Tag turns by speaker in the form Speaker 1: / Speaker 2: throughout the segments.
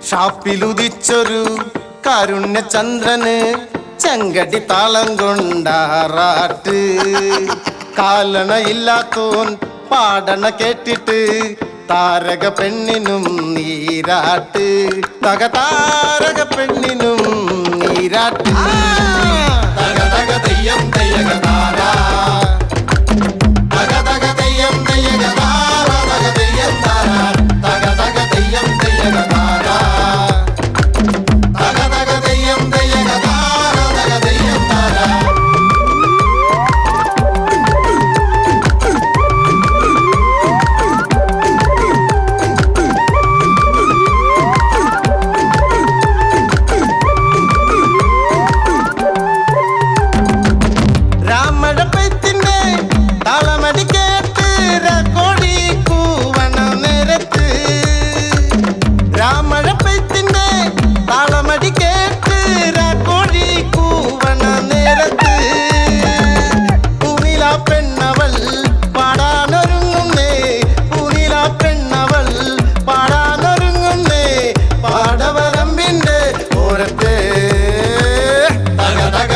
Speaker 1: ഷാപ്പിലുദിച്ചൊരു കാരുണ്യ ചന്ദ്രന് ചെങ്കടി താളം കൊണ്ടാറാട്ട് കാലണയില്ലാത്തോൻ പാടണ കേട്ടിട്ട് താരക പെണ്ണിനും നീരാട്ട് താരക പെണ്ണിനും നീരാട്ട് തക തക തെയ്യം തെയ്യക താര തക തക തെയ്യം തെയ്യക താര തക തെയ്യം താര തക തക തെയ്യം തെയ്യക താര തക തക തെയ്യം തെയ്യക താര തക തെയ്യം താര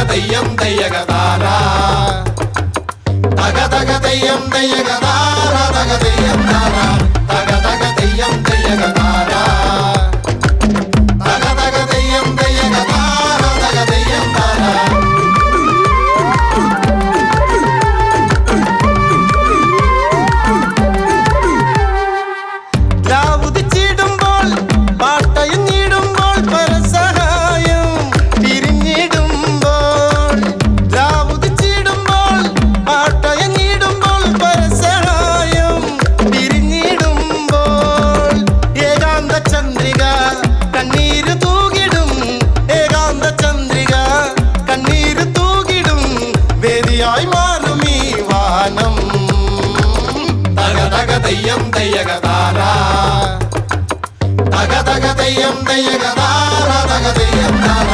Speaker 1: തെയ്യം തെയ്യക താര തക തക തെയ്യം തെയ്യക താര തക തെയ്യം താര തക തക തെയ്യം തെയ്യക താര തക തക തെയ്യം തെയ്യക താര തക തെയ്യം താര ലാവുദിച്ചിടുമ്പോൾ പാട്ടയുന്നിടുമ്പോൾ പരസഹായം പിരിഞ്ഞിടുമ്പോൾ ലാവുദിച്ചിടുമ്പോൾ പാട്ടയുന്നിടുമ്പോൾ പരസഹായം പിരിഞ്ഞിടുമ്പോൾ ഏകാന്ത ചന്ദ്രിക കണ്ണീര് തൂകിടും ഏകാന്ത ചന്ദ്രിക കണ്ണീര് തൂകിടും വേദിയായി മാറും ഈ വാനം തക തക തെയ്യം തെയ്യക താര തക തക തെയ്യം തെയ്യക താര തക തെയ്യം താര